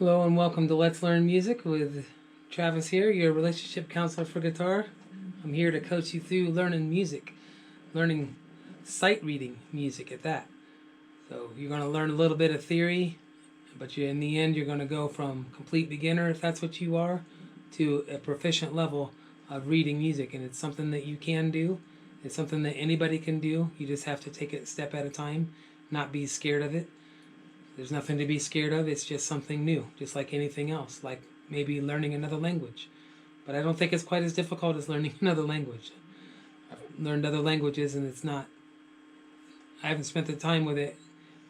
Hello and welcome to Let's Learn Music with Travis here, your relationship counselor for guitar. I'm here to coach you through learning music, learning sight reading music at that. So you're going to learn a little bit of theory, but in the end you're going to go from complete beginner, if that's what you are, to a proficient level of reading music. And it's something that you can do. It's something that anybody can do. You just have to take it a step at a time, not be scared of it. There's nothing to be scared of. It's just something new, just like anything else, like maybe learning another language. But I don't think it's quite as difficult as learning another language. I've learned other languages and I haven't spent the time with it,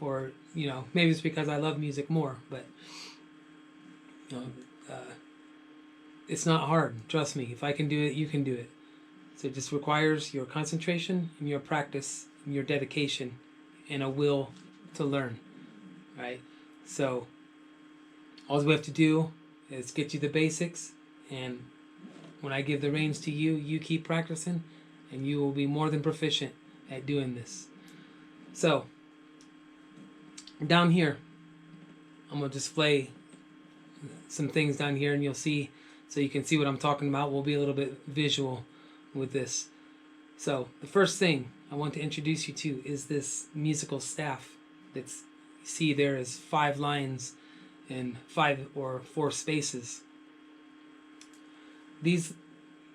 or, maybe it's because I love music more, but you know, uh, it's not hard. Trust me. If I can do it, you can do it. So it just requires your concentration and your practice and your dedication and a will to learn. Right? So all we have to do is get you the basics, and when I give the reins to you, you keep practicing, and you will be more than proficient at doing this. So down here, I'm going to display some things down here, and you'll see, so you can see what I'm talking about. We'll be a little bit visual with this. So the first thing I want to introduce you to is this musical staff that's see there is 5 lines and 5 or 4 spaces. These,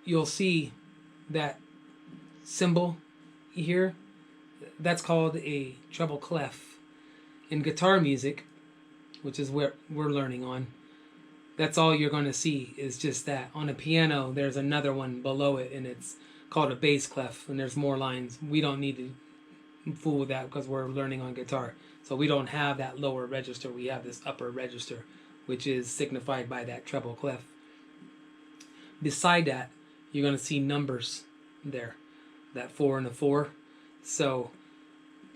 you'll see that symbol here, that's called a treble clef. In guitar music, which is where we're learning on, that's all you're going to see is just that. On a piano, there's another one below it, and it's called a bass clef, and there's more lines. We don't need to fool with that because we're learning on guitar. So we don't have that lower register. We have this upper register, which is signified by that treble clef. Beside that, you're going to see numbers there, that 4 and a 4. So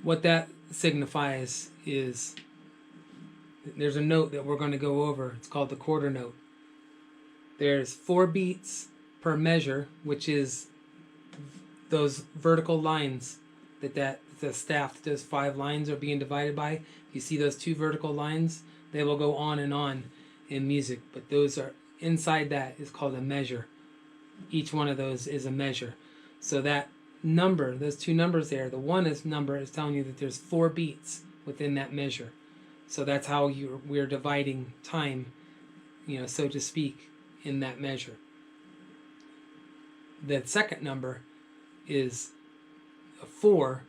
what that signifies is there's a note that we're going to go over. It's called the quarter note. There's 4 beats per measure, which is those vertical lines that the staff, those 5 lines are being divided by. You see those 2 vertical lines? They will go on and on in music, but those are inside, that is called a measure. Each one of those is a measure. So that number, those 2 numbers there, the one number is telling you that there's 4 beats within that measure. So that's how we're dividing time, so to speak, in that measure. The second number is a 4,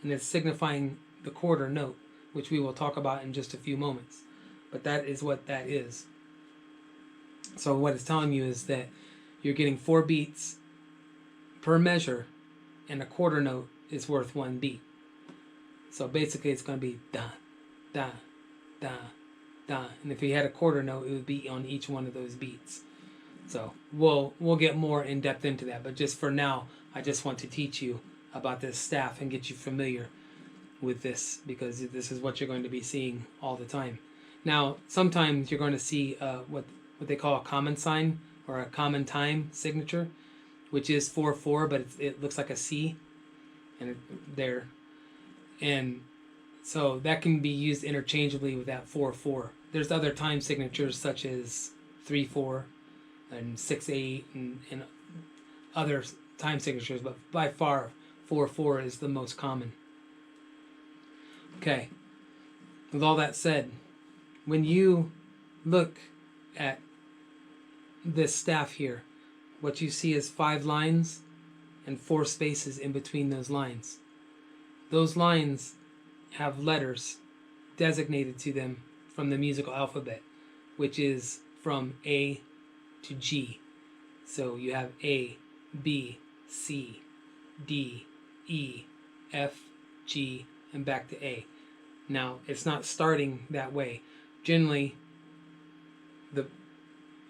and it's signifying the quarter note, which we will talk about in just a few moments. But that is what that is. So what it's telling you is that you're getting 4 beats per measure, and a quarter note is worth 1 beat. So basically it's going to be da, da, da, da. And if you had a quarter note, it would be on each one of those beats. So we'll get more in depth into that, but just for now, I just want to teach you about this staff and get you familiar with this, because this is what you're going to be seeing all the time. Now, sometimes you're going to see what they call a common sign or a common time signature, which is 4/4, but it looks like a C, and there, and so that can be used interchangeably with that 4/4. There's other time signatures such as 3/4 and 6/8 and other time signatures, but by far 4/4 is the most common. Okay, with all that said, when you look at this staff here, what you see is 5 lines and 4 spaces in between those lines. Those lines have letters designated to them from the musical alphabet, which is from A to G. So you have A, B, C, D, E, F, G, and back to A. Now, it's not starting that way. Generally,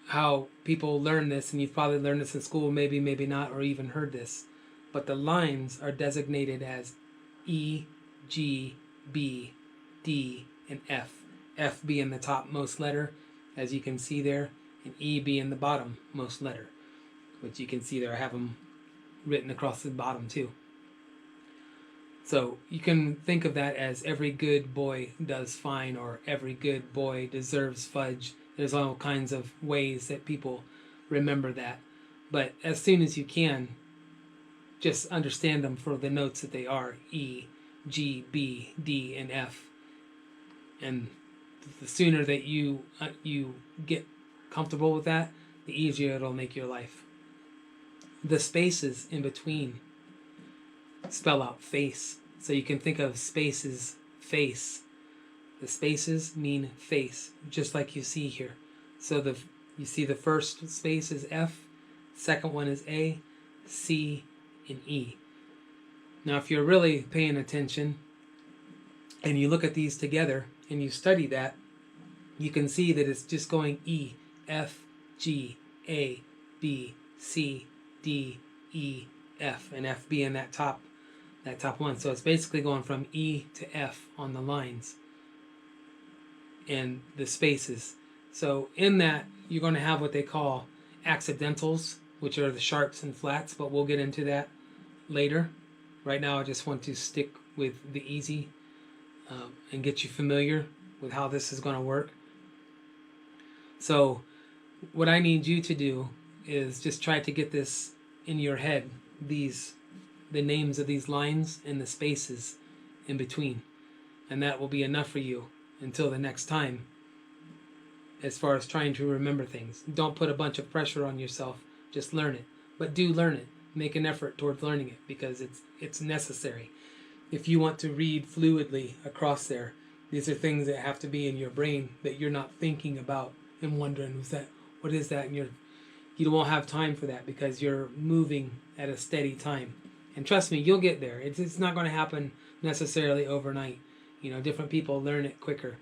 how people learn this, and you've probably learned this in school, maybe not, or even heard this, but the lines are designated as E, G, B, D, and F. F being the topmost letter, as you can see there, and E being the bottommost letter, which you can see there. I have them written across the bottom too. So you can think of that as every good boy does fine, or every good boy deserves fudge. There's all kinds of ways that people remember that. But as soon as you can, just understand them for the notes that they are: E, G, B, D, and F. And the sooner that you get comfortable with that, the easier it'll make your life. The spaces in between spell out face. So you can think of spaces, face. The spaces mean face, just like you see here. So you see the first space is F, second one is A, C, and E. Now if you're really paying attention and you look at these together and you study that, you can see that it's just going E, F, G, A, B, C, D, E, F, and F being that top one. So it's basically going from E to F on the lines and the spaces. So in that, you're going to have what they call accidentals, which are the sharps and flats, but we'll get into that later. Right now, I just want to stick with the easy and get you familiar with how this is going to work. So what I need you to do is just try to get this in your head, the names of these lines and the spaces in between. And that will be enough for you until the next time as far as trying to remember things. Don't put a bunch of pressure on yourself. Just learn it. But do learn it. Make an effort towards learning it because it's necessary. If you want to read fluidly across there, these are things that have to be in your brain that you're not thinking about and wondering, what is that? And you won't have time for that because you're moving at a steady time. And trust me, you'll get there. It's not going to happen necessarily overnight. Different people learn it quicker.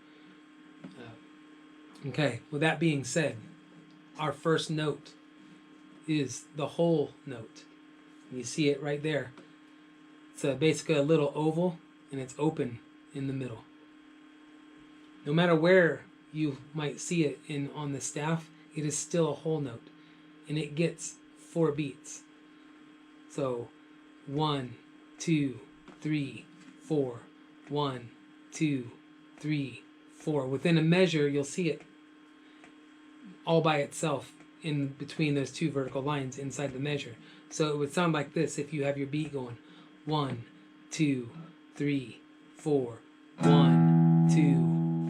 Okay, with that being said, our first note is the whole note. You see it right there. It's basically a little oval, and it's open in the middle. No matter where you might see it on the staff, it is still a whole note, and it gets 4 beats. So 1, 2, 3, 4. 1, 2, 3, 4. Within a measure, you'll see it all by itself in between those 2 vertical lines inside the measure. So it would sound like this if you have your beat going 1, 2, 3, 4. 1,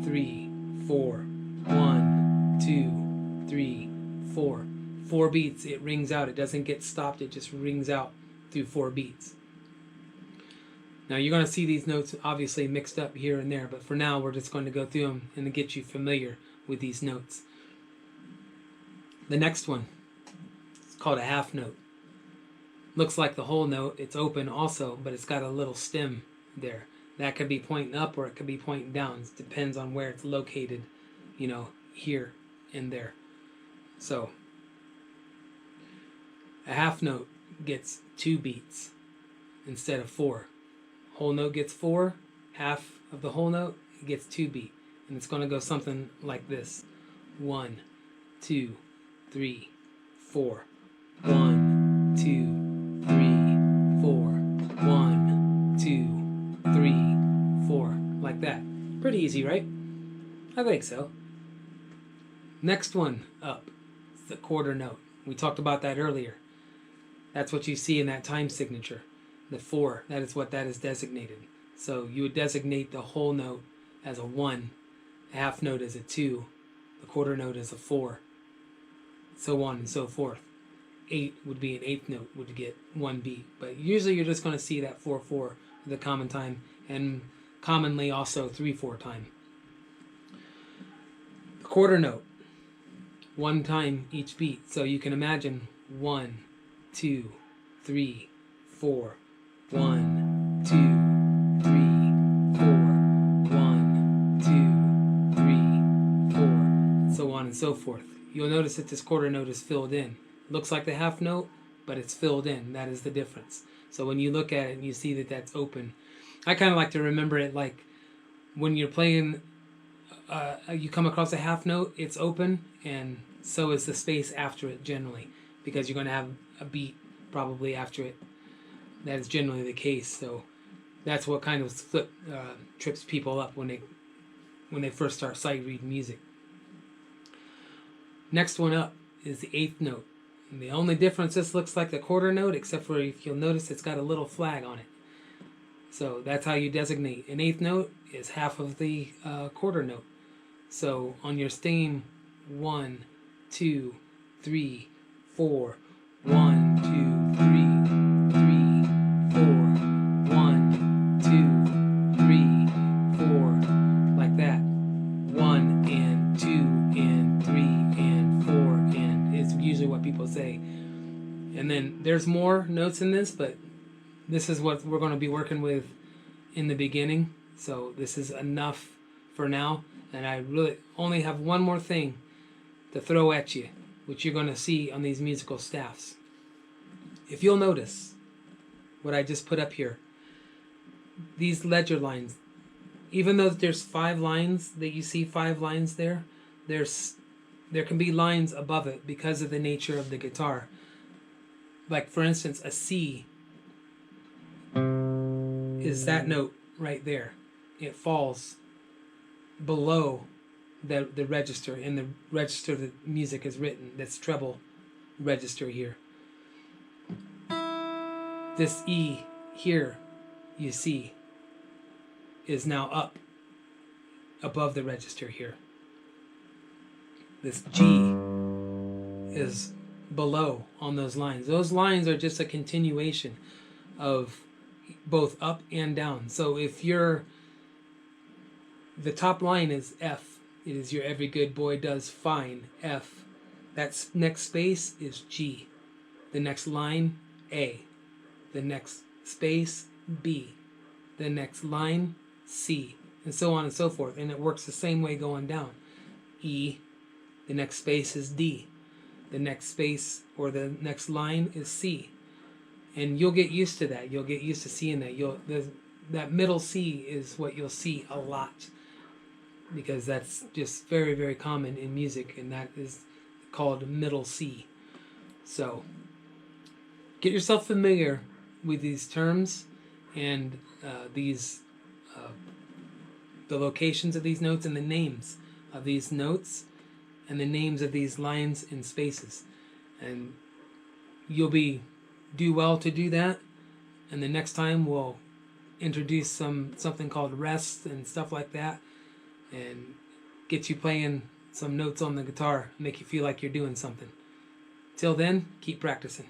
2, 3, 4. 1, 2, 3, 4. 4 beats, it rings out. It doesn't get stopped. It just rings out through 4 beats. Now you're going to see these notes obviously mixed up here and there, but for now we're just going to go through them and get you familiar with these notes. The next one is called a half note. Looks like the whole note. It's open also, but it's got a little stem there. That could be pointing up or it could be pointing down. It depends on where it's located, here and there. So a half note gets 2 beats instead of 4. Whole note gets 4, half of the whole note gets 2 beat. And it's going to go something like this. 1, 2, 3, 4. 1, 2, 3, 4. 1, 2, 3, 4. Like that. Pretty easy, right? I think so. Next one up is the quarter note. We talked about that earlier. That's what you see in that time signature. The 4, that is what that is designated. So you would designate the whole note as a 1, the half note as a 2, the quarter note as a 4, so on and so forth. 8 would be an 8th note, would get 1 beat. But usually you're just going to see that 4/4 the common time, and commonly also 3/4 time. The quarter note, 1 time each beat. So you can imagine 1, 2, 3, 4. 1, 2, 3, 4. 1, 2, 3, 4. And so on and so forth. You'll notice that this quarter note is filled in. Looks like the half note, but it's filled in. That is the difference. So when you look at it and you see that that's open, I kind of like to remember it like when you're playing, you come across a half note, it's open, and so is the space after it generally, because you're going to have a beat probably after it. That is generally the case. So That's what kind of trips people up when they first start sight reading music. Next one up is the eighth note. And the only difference, this looks like the quarter note, except for if you'll notice it's got a little flag on it. So that's how you designate. An eighth note is half of the quarter note. So on your stem, 1, 2, 3, 4, 1, 2, 3, 3, 4, 1, 2, 3, 4, like that. 1 and 2 and 3 and 4 and is usually what people say. And then there's more notes in this, but this is what we're going to be working with in the beginning. So this is enough for now. And I really only have one more thing to throw at you, which you're going to see on these musical staffs. If you'll notice what I just put up here, these ledger lines, even though there's 5 lines, that you see 5 lines there, there can be lines above it because of the nature of the guitar. Like for instance, a C is that note right there. It falls below the register, in the register that music is written, that's treble register here. This E here, you see, is now up above the register here. This G is below on those lines. Those lines are just a continuation of both up and down. So if the top line is F, it is your every good boy does fine, F. That next space is G. The next line, A. The next space, B. The next line, C. And so on and so forth. And it works the same way going down. E. The next space is D. The next space or the next line is C. And you'll get used to that. You'll get used to seeing that. That middle C is what you'll see a lot, because that's just very, very common in music, and that is called middle C. So get yourself familiar with these terms and the locations of these notes and the names of these notes and the names of these lines and spaces. And you'll do well to do that. And the next time we'll introduce something called rest and stuff like that, and get you playing some notes on the guitar, make you feel like you're doing something. Till then, keep practicing.